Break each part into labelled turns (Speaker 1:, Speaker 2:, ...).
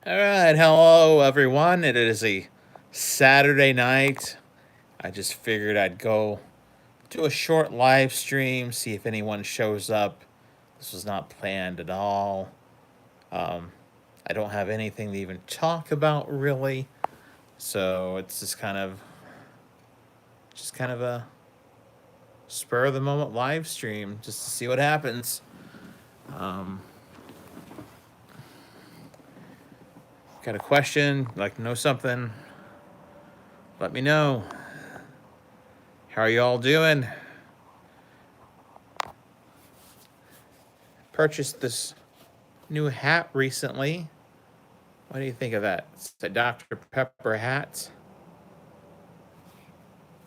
Speaker 1: All right, hello everyone. It is a Saturday night. I just figured I'd go do a short live stream, see if anyone shows up. This was not planned at all. Um, I don't have anything to even talk about really, so it's just kind of a spur of the moment live stream just to see what happens. Um, got a question? Like to know something? Let me know. How are you all doing? Purchased this new hat recently. What do you think of that? It's a Dr. Pepper hat.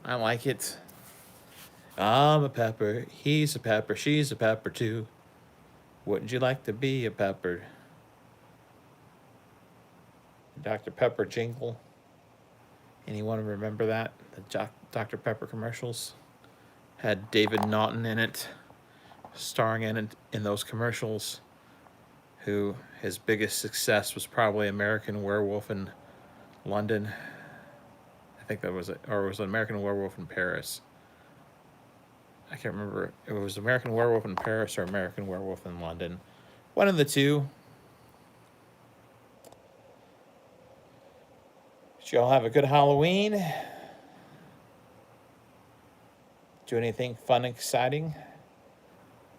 Speaker 1: I like it. I'm a pepper. He's a pepper. She's a pepper too. Wouldn't you like to be a pepper? Dr. Pepper jingle. Anyone remember that? The Dr. Pepper commercials had David Naughton in it, starring in those commercials. Who his biggest success was probably American Werewolf in London. I think that was it, or it was an American Werewolf in Paris. I can't remember. It was American Werewolf in Paris or American Werewolf in London. One of the two. Did you all have a good Halloween? Do anything fun, exciting?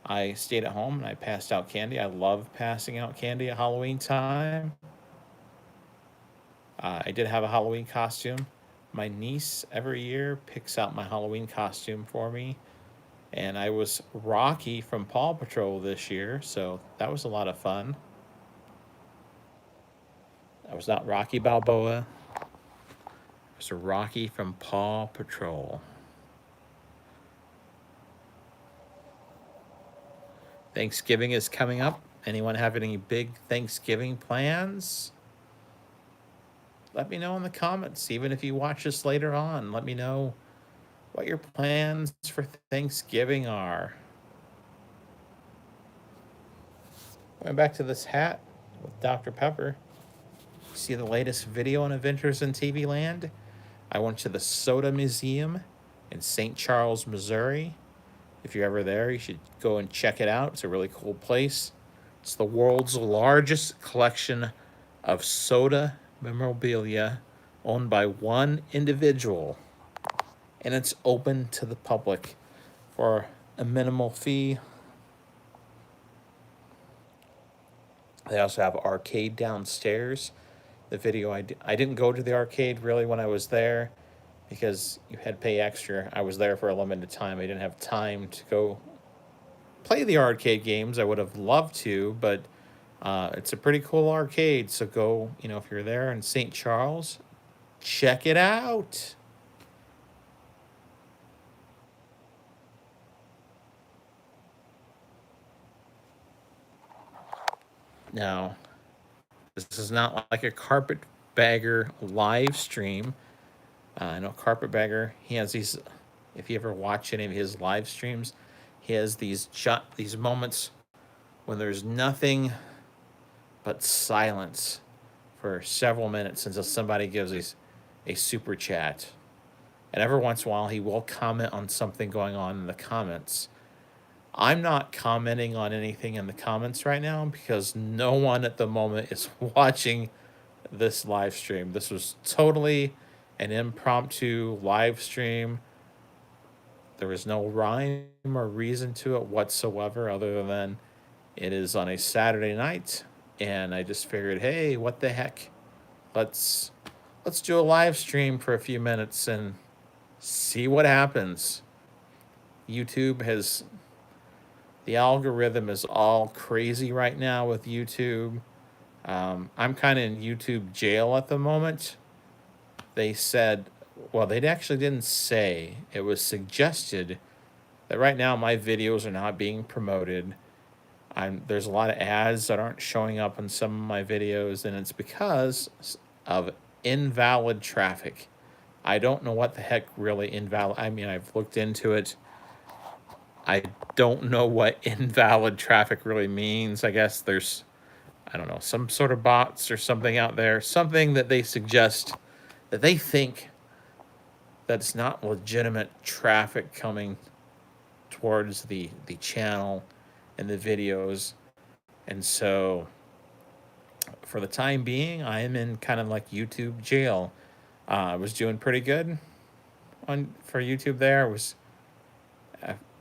Speaker 1: I stayed at home and I passed out candy. I love passing out candy at Halloween time. I did have a Halloween costume. My niece every year picks out my Halloween costume for me. And I was Rocky from Paw Patrol this year, so that was a lot of fun. I was not Rocky Balboa. I was a Rocky from Paw Patrol. Thanksgiving is coming up. Anyone have any big Thanksgiving plans? Let me know in the comments. Even if you watch this later on, let me know what your plans for Thanksgiving are. Going back to this hat with Dr. Pepper. See the latest video on Adventures in TV Land? I went to the Soda Museum in St. Charles, Missouri. If you're ever there, you should go and check it out. It's a really cool place. It's the world's largest collection of soda memorabilia owned by one individual. And it's open to the public for a minimal fee. They also have arcade downstairs. The video I didn't go to the arcade really when I was there because you had to pay extra. I was there for a limited time. I didn't have time to go play the arcade games. I would have loved to, but it's a pretty cool arcade. So go, if you're there in St. Charles, check it out. Now, this is not like a Carpetbagger live stream. I know Carpetbagger, he has these, if you ever watch any of his live streams, he has these moments when there's nothing but silence for several minutes until somebody gives a super chat. And every once in a while, he will comment on something going on in the comments. I'm not commenting on anything in the comments right now because no one at the moment is watching this live stream. This was totally an impromptu live stream. There was no rhyme or reason to it whatsoever other than it is on a Saturday night and I just figured, hey, what the heck? Let's do a live stream for a few minutes and see what happens. The algorithm is all crazy right now with YouTube. I'm kind of in YouTube jail at the moment. They said, well, they actually didn't say. It was suggested that right now my videos are not being promoted. There's a lot of ads that aren't showing up on some of my videos, and it's because of invalid traffic. I don't know what the heck really invalid. I mean, I've looked into it. I don't know what invalid traffic really means. I guess I don't know, some sort of bots or something out there, something that they suggest that they think that's not legitimate traffic coming towards the channel and the videos. And so for the time being, I am in kind of like YouTube jail. I was doing pretty good on for YouTube there. I was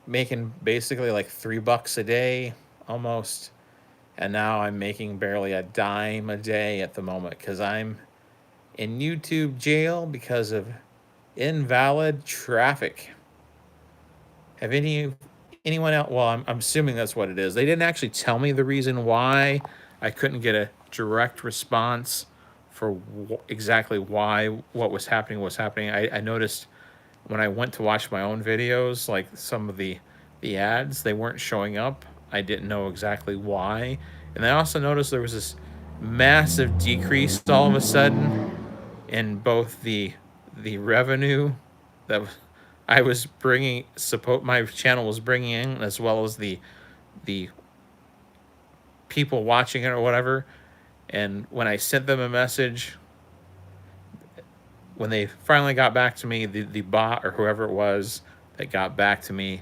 Speaker 1: making basically like $3 a day almost. And now I'm making barely a dime a day at the moment because I'm in YouTube jail because of invalid traffic. Have anyone else? Well, I'm assuming that's what it is. They didn't actually tell me the reason why I couldn't get a direct response for exactly why what was happening was happening. I noticed when I went to watch my own videos, like some of the ads, they weren't showing up. I didn't know exactly why. And I also noticed there was this massive decrease all of a sudden in both the revenue that I was bringing, support my channel was bringing in, as well as the people watching it or whatever. And when I sent them a message, when they finally got back to me, the bot or whoever it was that got back to me,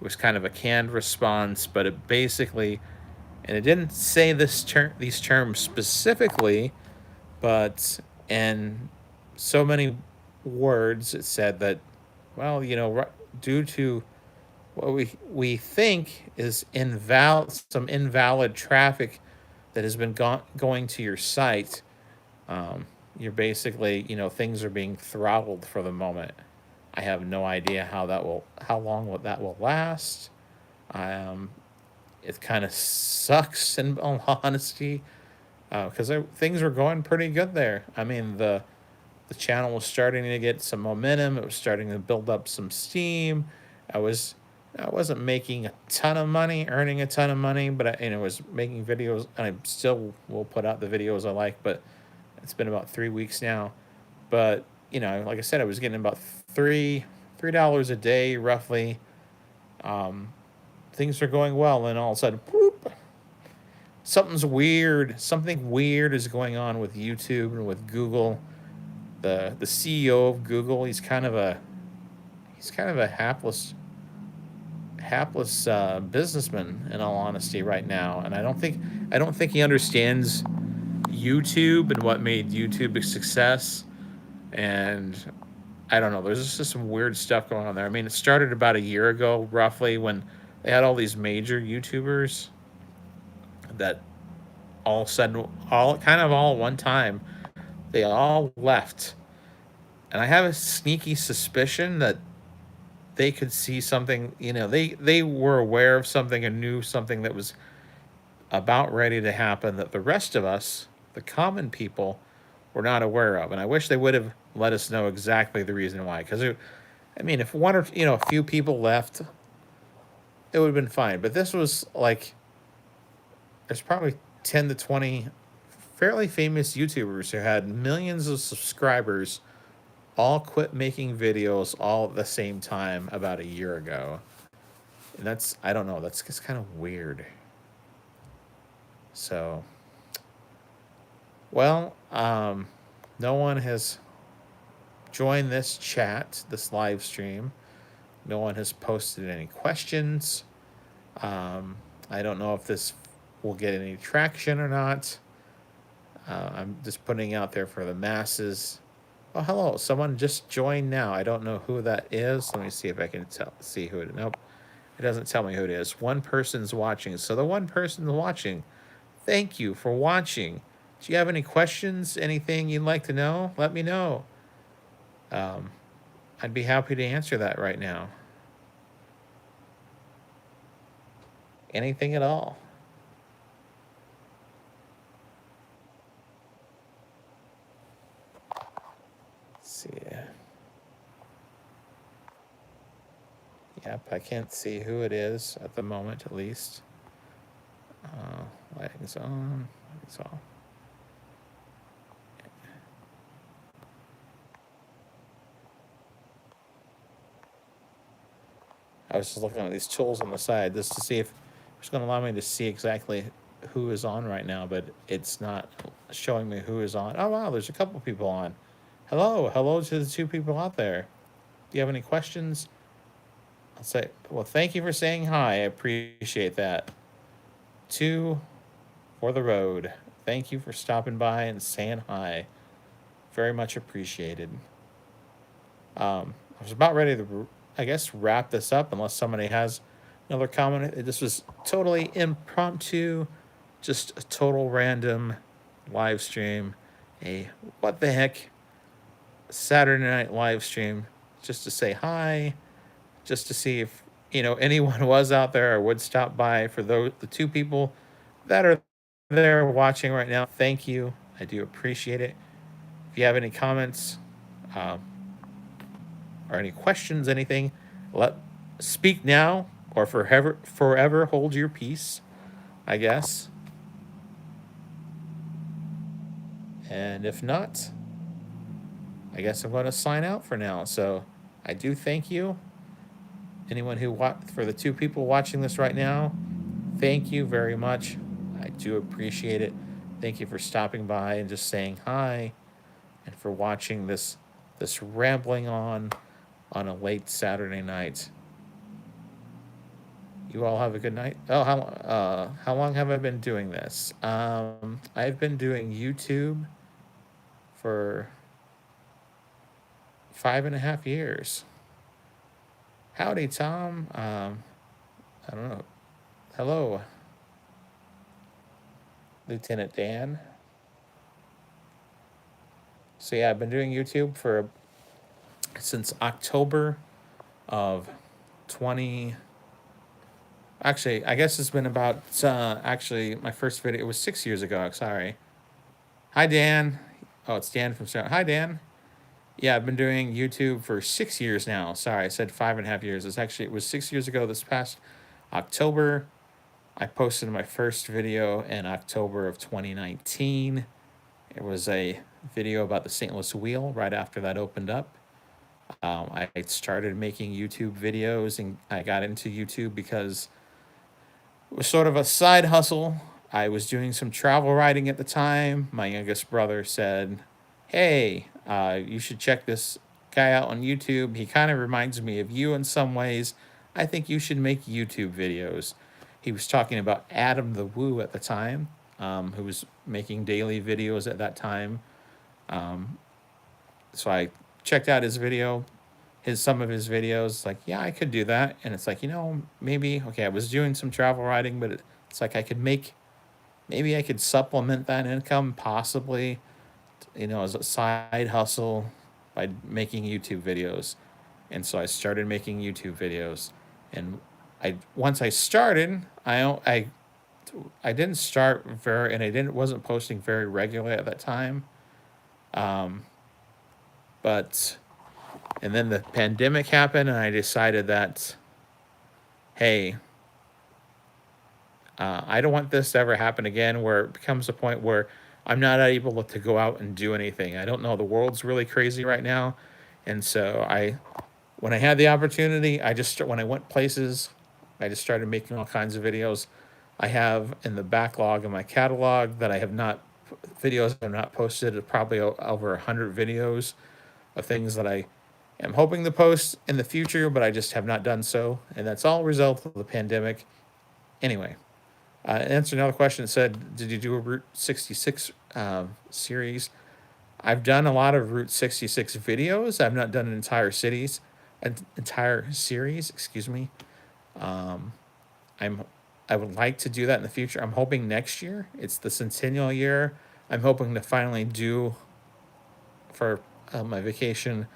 Speaker 1: it was kind of a canned response, but it basically, and it didn't say these terms specifically, but in so many words, it said that, well, due to what we think is some invalid traffic that has been going to your site, you're basically, things are being throttled for the moment. I have no idea how long that will last. Um, it kind of sucks in all honesty, because things were going pretty good there. I mean, the channel was starting to get some momentum. It was starting to build up some steam. I wasn't making a ton of money, earning a ton of money, but I was making videos, and I still will put out the videos I like. But it's been about 3 weeks now. But like I said, I was getting about $3 a day roughly. Things are going well, and all of a sudden, whoop, something weird is going on with YouTube and with Google. The CEO of Google, he's kind of a hapless businessman, in all honesty, right now. And I don't think he understands YouTube and what made YouTube a success. And I don't know, there's just some weird stuff going on there. I mean, it started about a year ago roughly, when they had all these major YouTubers that all of a sudden, all at one time, they all left. And I have a sneaky suspicion that they could see something, they were aware of something and knew something that was about ready to happen that the rest of us, the common people, were not aware of. And I wish they would have let us know exactly the reason why. Because, if one or, a few people left, it would have been fine. But this was like, there's probably 10 to 20 fairly famous YouTubers who had millions of subscribers all quit making videos all at the same time about a year ago. And I don't know, that's just kind of weird. So, well, no one has joined this chat, this live stream. No one has posted any questions. I don't know if this will get any traction or not. I'm just putting out there for the masses. Oh, hello. Someone just joined now. I don't know who that is. Let me see if I can see who it is. Nope. It doesn't tell me who it is. One person's watching. So the one person watching, thank you for watching. Do you have any questions? Anything you'd like to know? Let me know. I'd be happy to answer that right now. Anything at all. Let's see. Yep, I can't see who it is at the moment, at least. Lighting's on. Lighting's off. I was just looking at these tools on the side just to see if it's going to allow me to see exactly who is on right now, but it's not showing me who is on. Oh wow, there's a couple people on. Hello to the two people out there. Do you have any questions? I'll say, well, thank you for saying hi. I appreciate that. Two for the road. Thank you for stopping by and saying hi. Very much appreciated. I was about ready to, I guess, wrap this up unless somebody has another comment. This was totally impromptu, just a total random live stream. A what the heck Saturday night live stream just to say hi, just to see if anyone was out there or would stop by. For the two people that are there watching right now, thank you. I do appreciate it. If you have any comments, um, or any questions, anything, let speak now or forever hold your peace, I guess. And if not, I guess I'm going to sign out for now. So I do thank you. Anyone for the two people watching this right now, thank you very much. I do appreciate it. Thank you for stopping by and just saying hi, and for watching this rambling on a late Saturday night. You all have a good night. Oh, how long have I been doing this? I've been doing YouTube for 5.5 years. Howdy, Tom. I don't know. Hello, Lieutenant Dan. So yeah, I've been doing YouTube since October of 20. Actually, I guess it's been about, actually, my first video, it was 6 years ago. Sorry. Hi, Dan. Oh, it's Dan from Star. Hi, Dan. Yeah, I've been doing YouTube for 6 years now. Sorry, I said 5.5 years. It was 6 years ago this past October. I posted my first video in October of 2019. It was a video about the St. Louis Wheel right after that opened up. I started making YouTube videos, and I got into YouTube because it was sort of a side hustle. I was doing some travel writing at the time. My youngest brother said, hey, you should check this guy out on YouTube. He kind of reminds me of you in some ways. I think you should make YouTube videos. He was talking about Adam the Woo at the time, who was making daily videos at that time. So I checked out his video, some of his videos. Like, yeah, I could do that. And it's like, maybe, okay, I was doing some travel writing, but it's like maybe I could supplement that income possibly, as a side hustle by making YouTube videos. And so I started making YouTube videos. And once I started, I didn't start and I wasn't posting very regularly at that time. And then the pandemic happened, and I decided that, hey, I don't want this to ever happen again, where it becomes a point where I'm not able to go out and do anything. I don't know. The world's really crazy right now. And so when I had the opportunity, when I went places, I just started making all kinds of videos. I have in the backlog of my catalog that I have not posted, probably over 100 videos of things that I am hoping to post in the future, but I just have not done so. And that's all a result of the pandemic. Anyway, answer another question. It said, did you do a Route 66 series? I've done a lot of Route 66 videos. I've not done an entire series, excuse me. I would like to do that in the future. I'm hoping next year. It's the centennial year. I'm hoping to finally do for my vacation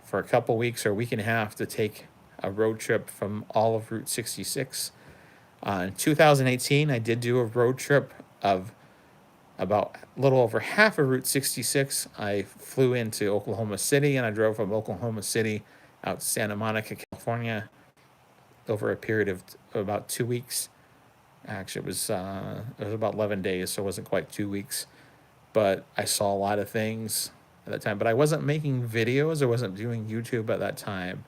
Speaker 1: for a couple weeks or a week and a half to take a road trip from all of Route 66. In 2018, I did do a road trip of about a little over half of Route 66. I flew into Oklahoma City, and I drove from Oklahoma City out to Santa Monica, California, over a period of about 2 weeks. Actually, it was about 11 days, so it wasn't quite 2 weeks. But I saw a lot of things at that time. But I wasn't making videos. I wasn't doing YouTube at that time.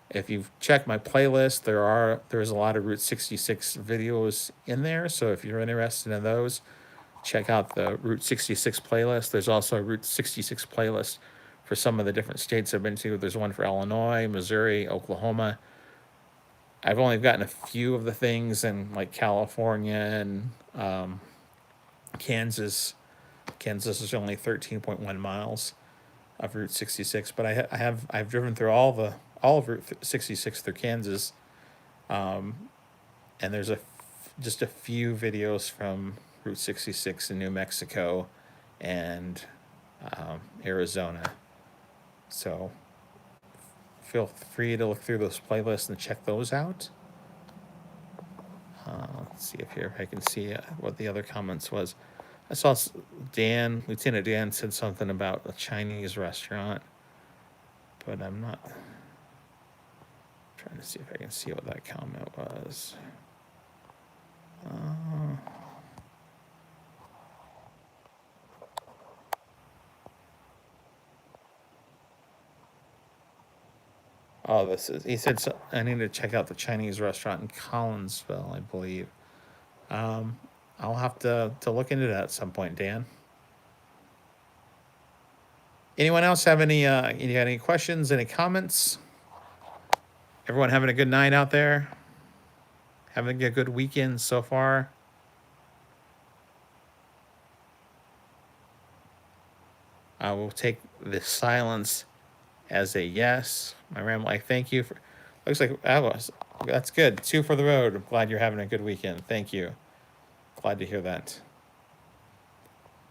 Speaker 1: If you've checked my playlist, there's a lot of Route 66 videos in there. So if you're interested in those, check out the Route 66 playlist. There's also a Route 66 playlist for some of the different states I've been to. There's one for Illinois, Missouri, Oklahoma. I've only gotten a few of the things in like California and Kansas. Kansas is only 13.1 miles of Route 66, but I've driven through all of Route 66 through Kansas, and there's just a few videos from Route 66 in New Mexico and Arizona. So feel free to look through those playlists and check those out. Let's see if I can see what the other comments was. I saw Lieutenant Dan said something about a Chinese restaurant, but I'm not trying to see if I can see what that comment was. He said, I need to check out the Chinese restaurant in Collinsville, I believe. I'll have to look into that at some point, Dan. Anyone else have any, you got any questions, any comments? Everyone having a good night out there? Having a good weekend so far? I will take the silence as a yes. My Ramblin, thank you for. Looks like that's good. 2 for the road. I'm glad you're having a good weekend. Thank you. Glad to hear that.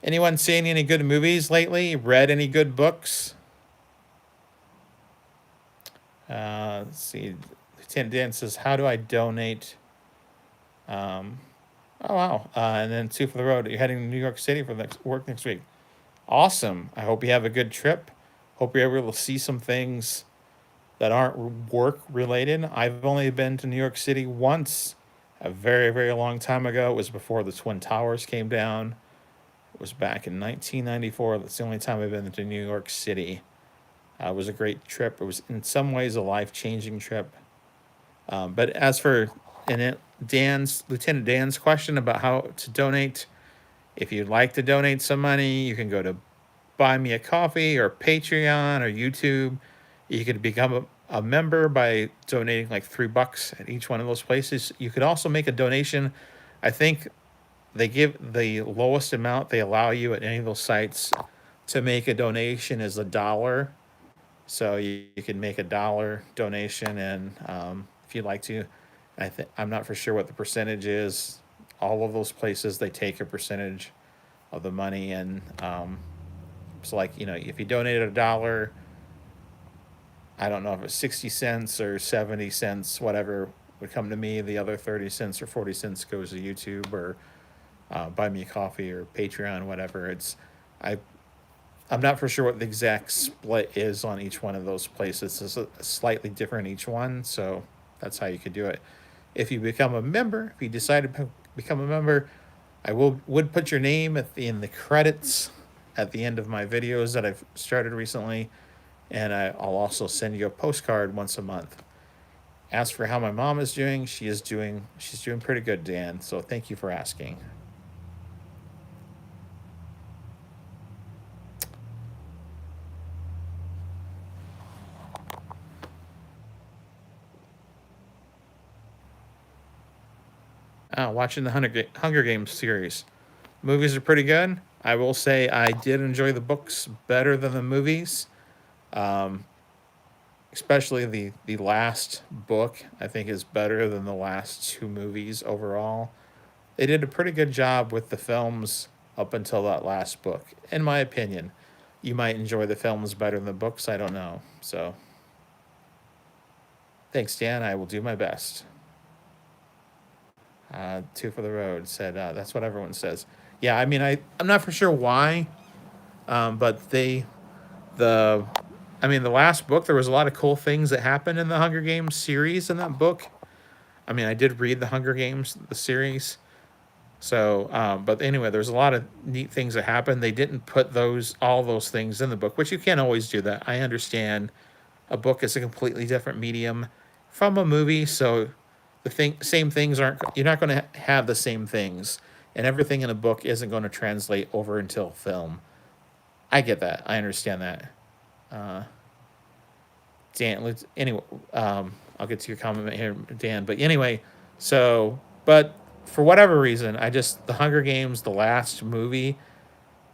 Speaker 1: Anyone seen any good movies lately? Read any good books? Let's see. Lieutenant Dan says, "How do I donate?" Oh wow! And then 2 for the road. You're heading to New York City for work next week. Awesome. I hope you have a good trip. Hope you're able to see some things that aren't work related. I've only been to New York City once, a very, very long time ago. It was before the Twin Towers came down. It was back in 1994. That's the only time I've been to New York City. It was a great trip. It was in some ways a life-changing trip. But as for Lieutenant Dan's question about how to donate, if you'd like to donate some money, you can go to Buy Me a Coffee or Patreon or YouTube. You could become a member by donating like $3 at each one of those places. You could also make a donation. I think they give the lowest amount they allow you at any of those sites to make a donation is $1. So you can make $1 donation, and if you'd like to, I'm not for sure what the percentage is. All of those places, they take a percentage of the money, and it's like, if you donated $1, I don't know if it's 60 cents or 70 cents, whatever would come to me. The other 30 cents or 40 cents goes to YouTube or Buy Me a Coffee or Patreon, whatever. I'm not for sure what the exact split is on each one of those places. It's slightly different each one, so that's how you could do it. If you become a member, if you decide to become a member, I would put your name in the credits at the end of my videos that I've started recently, and I'll also send you a postcard once a month. As for how my mom is doing, she's doing pretty good, Dan. So thank you for asking. Watching the Hunger Games series. Movies are pretty good. I will say I did enjoy the books better than the movies. Especially the last book, I think, is better than the last 2 movies overall. They did a pretty good job with the films up until that last book, in my opinion. You might enjoy the films better than the books, I don't know. So, thanks, Dan. I will do my best. 2 for the road said, that's what everyone says. Yeah, I mean, I'm not for sure why, but the last book, there was a lot of cool things that happened in the Hunger Games series in that book. I mean, I did read the Hunger Games, the series. So, but anyway, there's a lot of neat things that happened. They didn't put all those things in the book, which you can't always do that. I understand A book is a completely different medium from a movie, so same things aren't, you're not going to have the same things, and everything in a book isn't going to translate over until film. I get that. I understand that. Dan, anyway, I'll get to your comment here, Dan. But anyway, so, but for whatever reason, the Hunger Games, the last movie,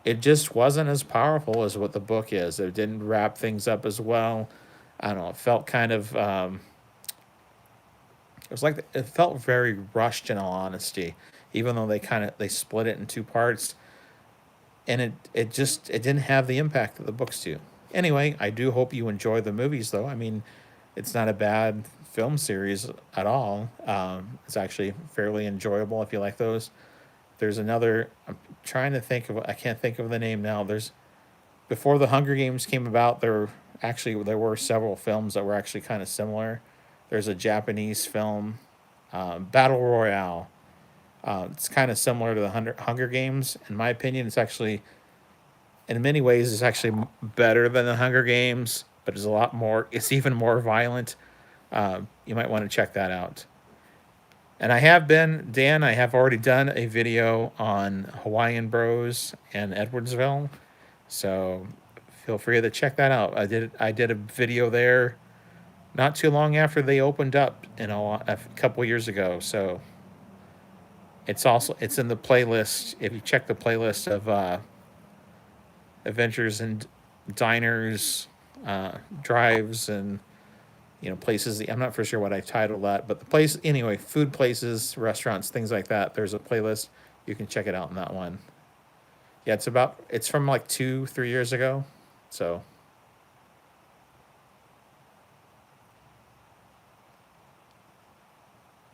Speaker 1: it just wasn't as powerful as what the book is. It didn't wrap things up as well. I don't know. It felt kind of, it felt very rushed in all honesty, even though they split it in two parts, and it didn't have the impact that the books do. Anyway, I do hope you enjoy the movies, though. I mean, it's not a bad film series at all. It's actually fairly enjoyable if you like those. There's another. I'm trying to think of. I can't think of the name now. There's before the Hunger Games came about. There were several films that were actually kind of similar. There's a Japanese film, Battle Royale. It's kind of similar to the Hunger Games. In my opinion, it's actually, in many ways, it's actually better than the Hunger Games, but it's a lot more. It's even more violent. You might want to check that out. And Dan, I have already done a video on Hawaiian Bros and Edwardsville. So feel free to check that out. I did a video there not too long after they opened up a couple years ago. So it's in the playlist. If you check the playlist of adventures and diners, drives, and places. I'm not for sure what I titled that, but the place anyway, food places, restaurants, things like that. There's a playlist. You can check it out in that one. Yeah, it's from like 2-3 years ago. So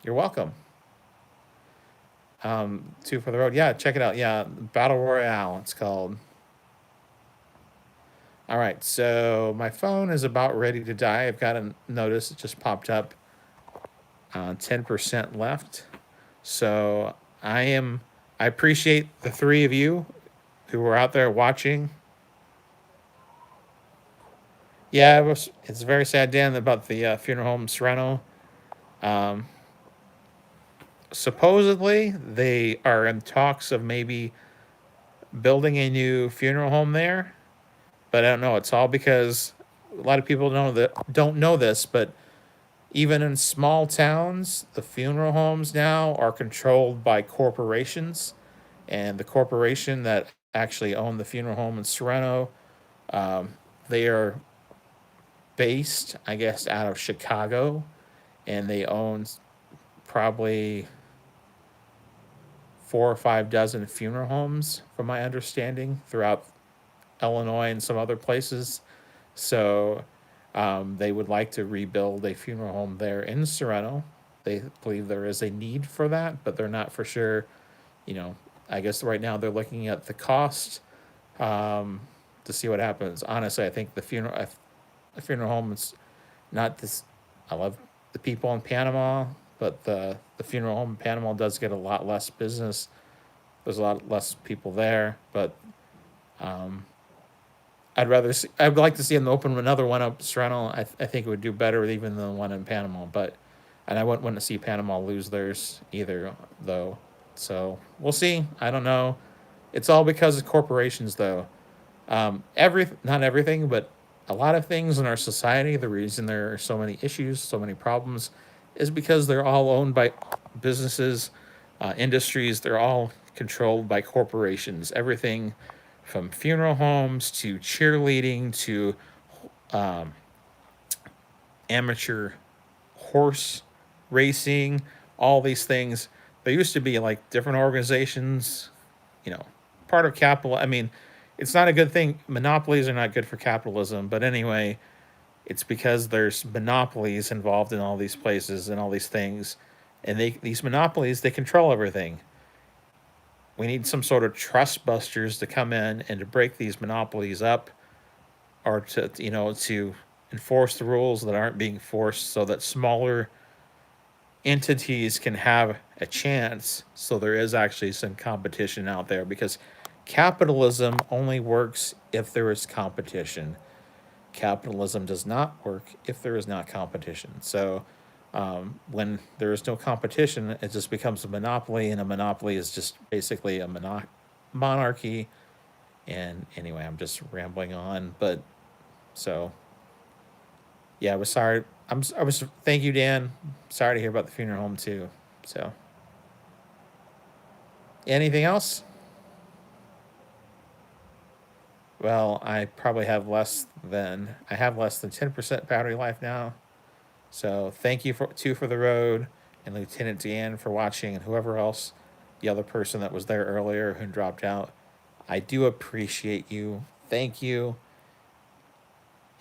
Speaker 1: you're welcome. Two for the road. Yeah, check it out. Yeah, Battle Royale. It's called. All right, so my phone is about ready to die. I've got a notice. It just popped up. 10% left. So I appreciate the three of you who were out there watching. Yeah, it's very sad, Dan, about the funeral home in Serrano. Supposedly, they are in talks of maybe building a new funeral home there, but I don't know. It's all because a lot of people don't know this, but even in small towns, the funeral homes now are controlled by corporations, and the corporation that actually owned the funeral home in Serrano, they are based, I guess, out of Chicago, and they own probably 4 or 5 dozen funeral homes, from my understanding, throughout Illinois and some other places. So they would like to rebuild a funeral home there in Serrano. They believe there is a need for that, but they're not for sure. I guess right now they're looking at the cost to see what happens. Honestly, I think the funeral home is not this. I love the people in Panama, but the funeral home in Panama does get a lot less business. There's a lot less people there, but I'd like to see them open another one up Serrano. I think it would do better even than the one in Panama, and I wouldn't want to see Panama lose theirs either, though. So we'll see. I don't know. It's all because of corporations, though. Not everything, but a lot of things in our society. The reason there are so many issues, so many problems, is because they're all owned by businesses, industries. They're all controlled by corporations. Everything from funeral homes to cheerleading to amateur horse racing, all these things. There used to be like different organizations, part of capital. I mean, it's not a good thing. Monopolies are not good for capitalism, but anyway, it's because there's monopolies involved in all these places and all these things, and these monopolies, they control everything. We need some sort of trust busters to come in and to break these monopolies up, or to enforce the rules that aren't being forced, so that smaller entities can have a chance, so there is actually some competition out there, because capitalism only works if there is competition. capitalism does not work if there is not competition. So when there is no competition, it just becomes a monopoly, and a monopoly is just basically a monarchy. And anyway, I'm just rambling on, but so yeah, I was sorry. I was. Thank you, Dan. Sorry to hear about the funeral home too. So, anything else? Well, I probably have I have less than 10% battery life now. So thank you for the road, and Lieutenant Dan for watching, and whoever else, the other person that was there earlier who dropped out. I do appreciate you. Thank you.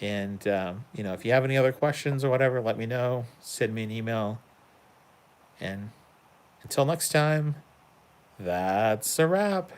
Speaker 1: And if you have any other questions or whatever, let me know. Send me an email. And until next time, that's a wrap.